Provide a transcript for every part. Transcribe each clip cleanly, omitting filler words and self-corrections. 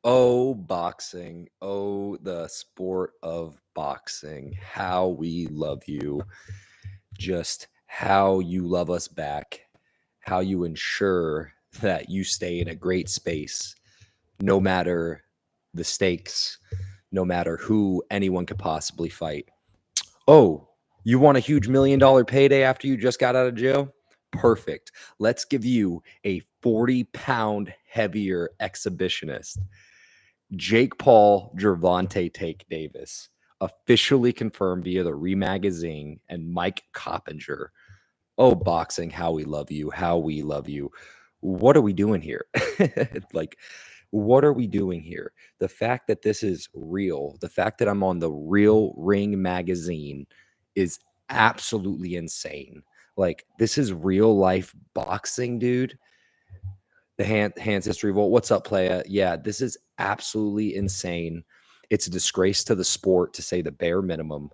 Oh, boxing. Oh, the sport of boxing. How we love you. Just how you love us back. How you ensure that you stay in a great space, no matter the stakes, no matter who anyone could possibly fight. Oh, you want a huge $1 million payday after you just got out of jail? Perfect. Let's give you a 40-pound heavier exhibitionist. Jake Paul, Gervonta Tank Davis, officially confirmed via the Magazine and Mike Coppinger. Oh, boxing, how we love you, how we love you. What are we doing here? Like, what are we doing here? The fact that this is real, the fact that I'm on the Real Ring magazine is absolutely insane. Like, this is real life boxing, dude. The hands history vault. What's up, playa? Yeah, this is absolutely insane. It's a disgrace to the sport, to say the bare minimum.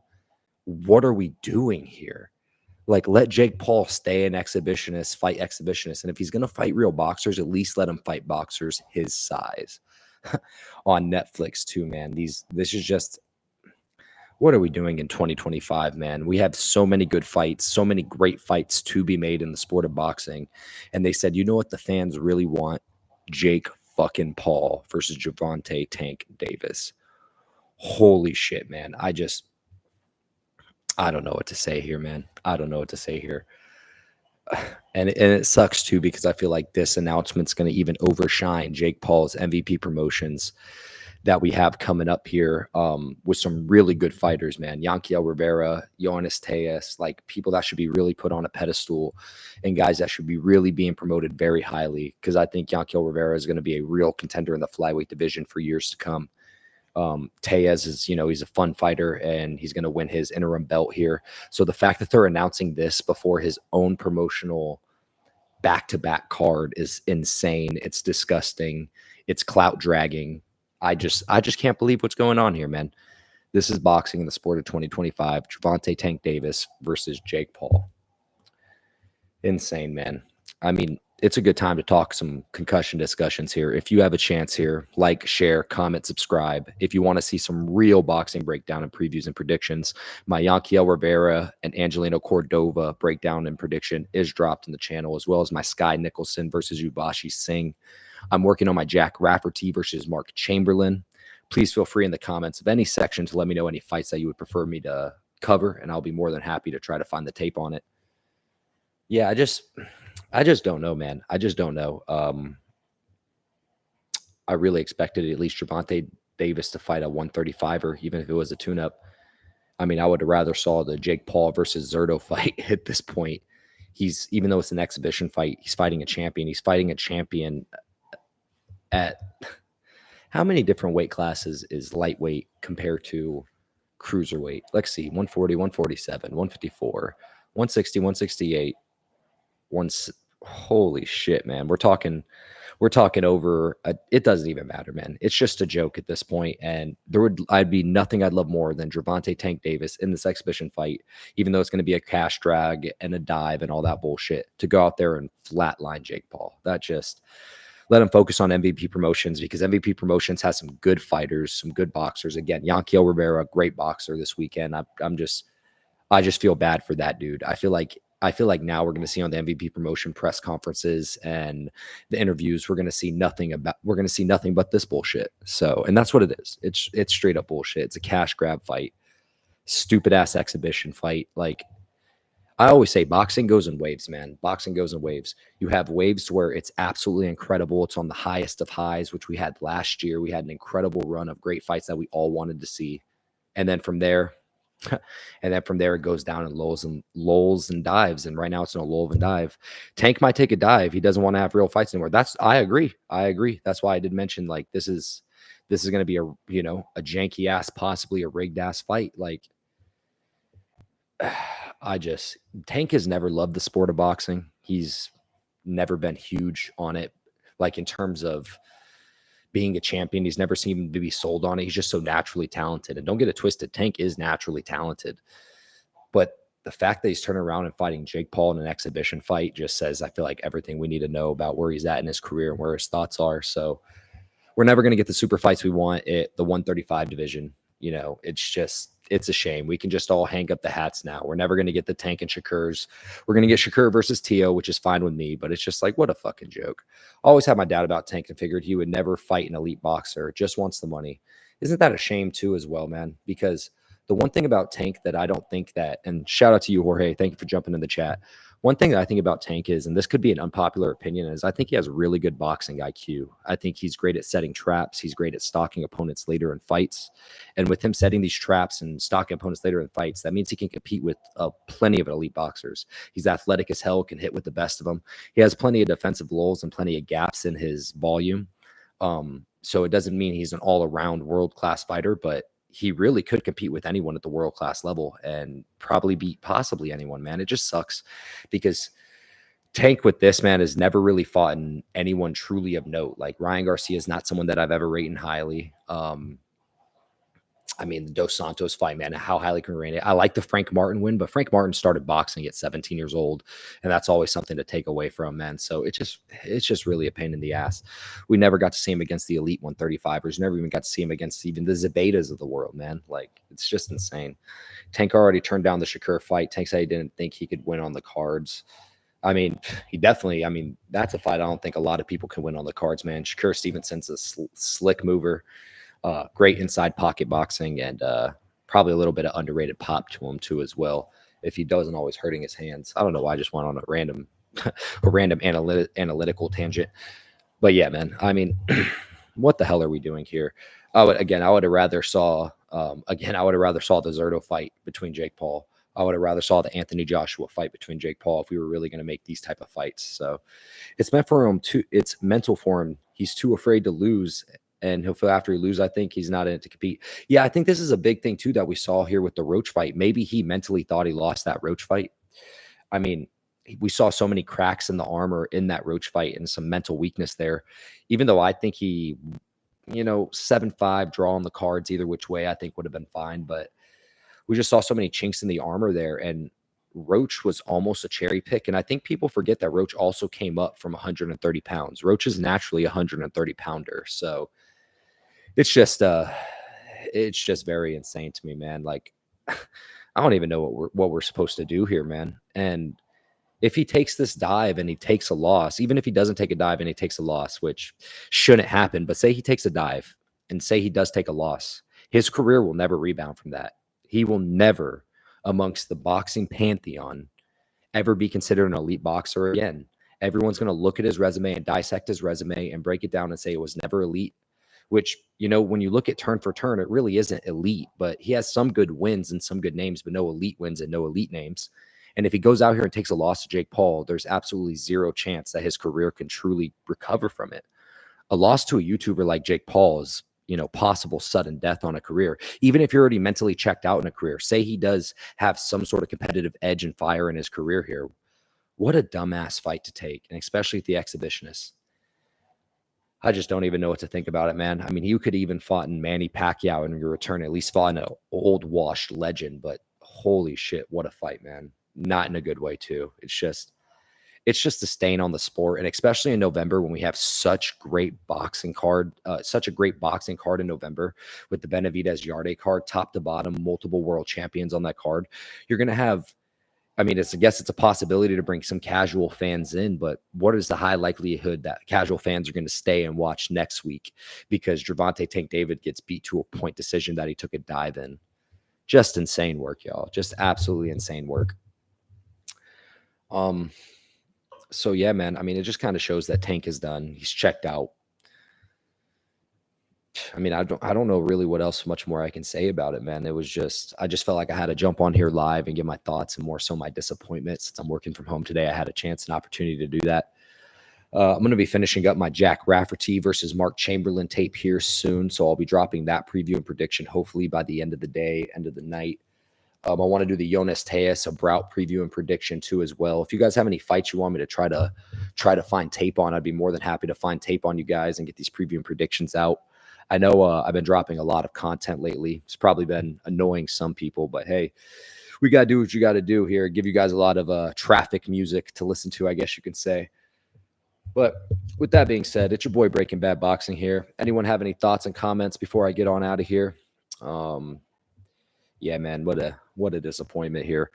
What are we doing here? Like, let Jake Paul stay an exhibitionist, fight exhibitionists. And if he's going to fight real boxers, at least let him fight boxers his size. On Netflix too, man. This is just, what are we doing in 2025, man? We have so many good fights, so many great fights to be made in the sport of boxing. And they said, you know what the fans really want? Jake fucking Paul versus Gervonta Tank Davis. Holy shit, man. I don't know what to say here, man. I don't know what to say here. And it sucks too, because I feel like this announcement's going to even overshine Jake Paul's MVP promotions that we have coming up here, with some really good fighters, man. Yanquiel Rivera, Yoenis Tejas, like people that should be really put on a pedestal, and guys that should be really being promoted very highly, because I think Yanquiel Rivera is going to be a real contender in the flyweight division for years to come. Tejas is, he's a fun fighter, and he's going to win his interim belt here. So the fact that they're announcing this before his own promotional back-to-back card is insane. It's disgusting. It's clout dragging. I just can't believe what's going on here, man. This is boxing in the sport of 2025. Gervonta Tank Davis versus Jake Paul. Insane, man. I mean, it's a good time to talk some concussion discussions here. If you have a chance here, like, share, comment, subscribe. If you want to see some real boxing breakdown and previews and predictions, my Yanquiel Rivera and Angelino Cordova breakdown and prediction is dropped in the channel, as well as my Sky Nicholson versus Ubashi Singh. I'm working on my Jack Rafferty versus Mark Chamberlain. Please feel free in the comments of any section to let me know any fights that you would prefer me to cover, and I'll be more than happy to try to find the tape on it. Yeah, I just don't know, man. I just don't know. I really expected at least Gervonta Davis to fight a 135er, even if it was a tune-up. I mean, I would have rather saw the Jake Paul versus Zerto fight at this point. Even though it's an exhibition fight, he's fighting a champion. He's fighting a champion at how many different weight classes is lightweight compared to cruiserweight? Let's see, 140, 147, 154, 160, 168, holy shit, man. We're talking over it doesn't even matter, man. It's just a joke at this point, and I'd be nothing I'd love more than Gervonta Tank Davis in this exhibition fight, even though it's going to be a cash drag and a dive and all that bullshit, to go out there and flatline Jake Paul. That just, let him focus on MVP promotions, because MVP promotions has some good fighters, some good boxers. Again, Yanquiel Rivera, great boxer this weekend. I just feel bad for that dude. I feel like now we're going to see on the MVP promotion press conferences and the interviews, we're going to see nothing but this bullshit. So, and that's what it is. It's straight up bullshit. It's a cash grab fight, stupid ass exhibition fight. Like, I always say, boxing goes in waves, man. Boxing goes in waves. You have waves where it's absolutely incredible. It's on the highest of highs, which we had last year. We had an incredible run of great fights that we all wanted to see. And then from there, it goes down in lulls and dives. And right now it's in a lull and dive. Tank might take a dive. He doesn't want to have real fights anymore. I agree. That's why I did mention, like, this is going to be a janky ass, possibly a rigged ass fight. Like, Tank has never loved the sport of boxing. He's never been huge on it. Like, in terms of being a champion, he's never seemed to be sold on it. He's just so naturally talented. And don't get it twisted, Tank is naturally talented. But the fact that he's turning around and fighting Jake Paul in an exhibition fight just says, I feel like, everything we need to know about where he's at in his career and where his thoughts are. So we're never going to get the super fights we want at the 135 division. You know, it's a shame. We can just all hang up the hats now. We're never going to get the Tank and Shakur's. We're going to get Shakur versus Tio, which is fine with me, but it's just like, what a fucking joke. I always had my doubt about Tank and figured he would never fight an elite boxer, just wants the money. Isn't that a shame too as well, man? Because the one thing about Tank that I don't think that, and shout out to you, Jorge, thank you for jumping in the chat. One thing that I think about Tank is, and this could be an unpopular opinion, is I think he has really good boxing IQ. I think he's great at setting traps. He's great at stalking opponents later in fights. And with him setting these traps and stalking opponents later in fights, that means he can compete with plenty of elite boxers. He's athletic as hell, can hit with the best of them. He has plenty of defensive lulls and plenty of gaps in his volume. So it doesn't mean he's an all-around world-class fighter, but he really could compete with anyone at the world-class level and probably beat possibly anyone, man. It just sucks because Tank with this, man, has never really fought in anyone truly of note. Like Ryan Garcia is not someone that I've ever rated highly. I mean, the Dos Santos fight, man, how highly can we rate it? I like the Frank Martin win, but Frank Martin started boxing at 17 years old, and that's always something to take away from, man. So it's just really a pain in the ass. We never got to see him against the elite 135ers. Never even got to see him against even the Zabetas of the world, man. Like, it's just insane. Tank already turned down the Shakur fight. Tank said he didn't think he could win on the cards. I mean, he definitely, I mean, that's a fight I don't think a lot of people can win on the cards, man. Shakur Stevenson's a slick mover. Great inside pocket boxing, and probably a little bit of underrated pop to him too as well. If he doesn't always hurting his hands. I don't know why I just went on a random analytical tangent. But yeah, man, I mean, what the hell are we doing here? I would have rather saw the Zerto fight between Jake Paul. I would have rather saw the Anthony Joshua fight between Jake Paul if we were really going to make these type of fights. So it's meant for him to, it's mental for him. He's too afraid to lose. And he'll feel after he loses, I think he's not in it to compete. Yeah, I think this is a big thing too that we saw here with the Roach fight. Maybe he mentally thought he lost that Roach fight. I mean, we saw so many cracks in the armor in that Roach fight and some mental weakness there. Even though I think he, 7-5 draw on the cards either which way, I think would have been fine. But we just saw so many chinks in the armor there. And Roach was almost a cherry pick. And I think people forget that Roach also came up from 130 pounds. Roach is naturally a 130 pounder. So it's just very insane to me, man. Like, I don't even know what we're supposed to do here, man. And if he takes this dive and he takes a loss, even if he doesn't take a dive and he takes a loss, which shouldn't happen, but say he takes a dive and say he does take a loss, his career will never rebound from that. He will never, amongst the boxing pantheon, ever be considered an elite boxer again. Everyone's going to look at his resume and dissect his resume and break it down and say it was never elite. Which, when you look at turn for turn, it really isn't elite, but he has some good wins and some good names, but no elite wins and no elite names. And if he goes out here and takes a loss to Jake Paul, there's absolutely zero chance that his career can truly recover from it. A loss to a YouTuber like Jake Paul is, possible sudden death on a career. Even if you're already mentally checked out in a career, say he does have some sort of competitive edge and fire in his career here. What a dumbass fight to take, and especially at the Exhibitionist. I just don't even know what to think about it, man. I mean, you could even fought in Manny Pacquiao in your return, at least fought an old washed legend, but holy shit, what a fight, man. Not in a good way too. It's just a stain on the sport. And especially in November when we have such a great boxing card in November with the Benavidez Yarde card, top to bottom, multiple world champions on that card. You're going to have, I mean, I guess it's a possibility to bring some casual fans in, but what is the high likelihood that casual fans are going to stay and watch next week because Gervonta Tank David gets beat to a point decision that he took a dive in? Just insane work, y'all. Just absolutely insane work. So yeah, man, I mean, it just kind of shows that Tank is done. He's checked out. I mean, I don't know really what else much more I can say about it, man. I just felt like I had to jump on here live and give my thoughts and more so my disappointment. Since I'm working from home today, I had a chance and opportunity to do that. I'm going to be finishing up my Jack Rafferty versus Mark Chamberlain tape here soon. So I'll be dropping that preview and prediction hopefully by the end of the day, end of the night. I want to do the Jonas Tejas, a Brout preview and prediction too as well. If you guys have any fights you want me to try to find tape on, I'd be more than happy to find tape on you guys and get these preview and predictions out. I know I've been dropping a lot of content lately. It's probably been annoying some people, but hey, we got to do what you got to do here. Give you guys a lot of traffic music to listen to, I guess you can say. But with that being said, it's your boy Breaking Bad Boxing here. Anyone have any thoughts and comments before I get on out of here? Yeah, man, what a disappointment here.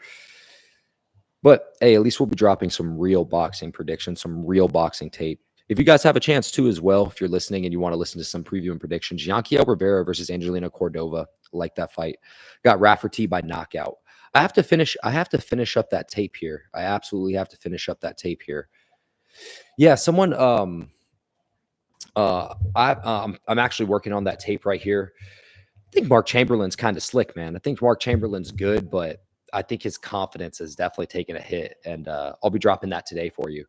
But hey, at least we'll be dropping some real boxing predictions, some real boxing tape. If you guys have a chance too, as well, if you're listening and you want to listen to some preview and predictions, Yanquiel Rivera versus Angelina Cordova, like that fight, got Rafferty by knockout. I have to finish. I have to finish up that tape here. I absolutely have to finish up that tape here. Yeah, someone. I'm actually working on that tape right here. I think Mark Chamberlain's kind of slick, man. I think Mark Chamberlain's good, but I think his confidence has definitely taken a hit, and I'll be dropping that today for you.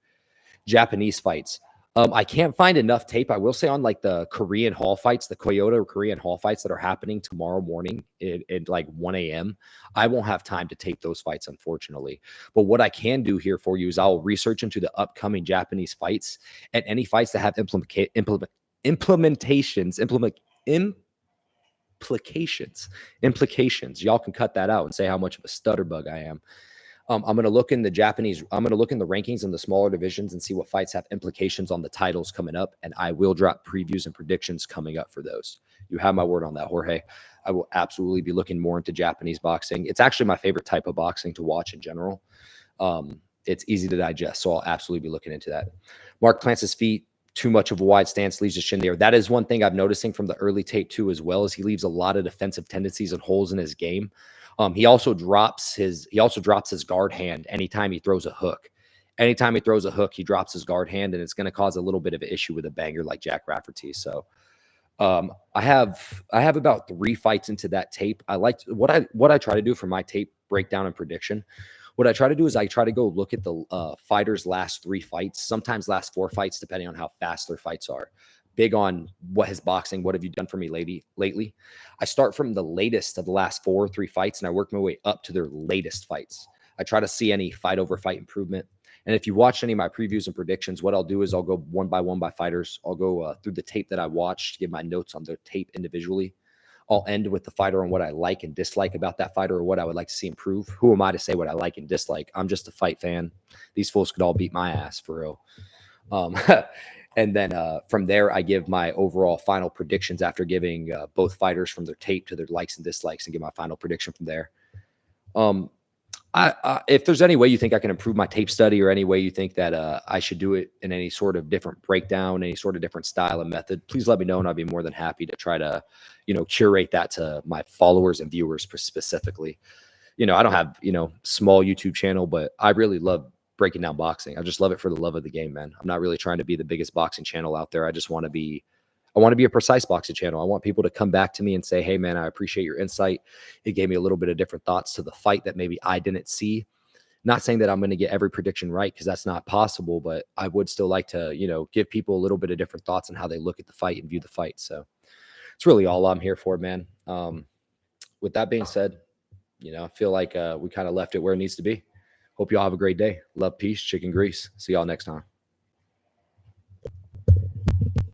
Japanese fights. I can't find enough tape. I will say on like the Korean Hall fights, the Kyoto Korean Hall fights that are happening tomorrow morning at like 1 a.m. I won't have time to tape those fights, unfortunately. But what I can do here for you is I'll research into the upcoming Japanese fights and any fights that have implications. Y'all can cut that out and say how much of a stutter bug I am. I'm going to look in the Japanese. I'm going to look in the rankings in the smaller divisions and see what fights have implications on the titles coming up. And I will drop previews and predictions coming up for those. You have my word on that, Jorge. I will absolutely be looking more into Japanese boxing. It's actually my favorite type of boxing to watch in general. It's easy to digest, so I'll absolutely be looking into that. Mark plants his feet. Too much of a wide stance, leaves his shin there. That is one thing I'm noticing from the early tape too, as well as he leaves a lot of defensive tendencies and holes in his game. He also drops his guard hand anytime he throws a hook. Anytime he throws a hook, he drops his guard hand, and it's going to cause a little bit of an issue with a banger like Jack Rafferty. So I have about 3 fights into that tape. I like what I try to do for my tape breakdown and prediction. What I try to do is I try to go look at the fighters' last 3 fights, sometimes last 4 fights, depending on how fast their fights are. Big on what have you done for me lately? I start from the latest of the last 4 or 3 fights, and I work my way up to their latest fights. I try to see any fight over fight improvement. And if you watched any of my previews and predictions, what I'll do is I'll go one by one by fighters. I'll go through the tape that I watched, give my notes on the tape individually. I'll end with the fighter on what I like and dislike about that fighter or what I would like to see improve. Who am I to say what I like and dislike? I'm just a fight fan. These fools could all beat my ass for real. And then from there, I give my overall final predictions after giving both fighters from their tape to their likes and dislikes and give my final prediction from there. If there's any way you think I can improve my tape study or any way you think that I should do it in any sort of different breakdown, any sort of different style and method, please let me know, and I'll be more than happy to try to, curate that to my followers and viewers specifically. I don't have, small YouTube channel, but I really love breaking down boxing. I just love it for the love of the game, man. I'm not really trying to be the biggest boxing channel out there. I want to be a precise boxing channel. I want people to come back to me and say, hey, man, I appreciate your insight. It gave me a little bit of different thoughts to the fight that maybe I didn't see. Not saying that I'm going to get every prediction right, because that's not possible, but I would still like to, give people a little bit of different thoughts on how they look at the fight and view the fight. So it's really all I'm here for, man. With that being said, I feel like we kind of left it where it needs to be. Hope you all have a great day. Love, peace, chicken grease. See y'all next time.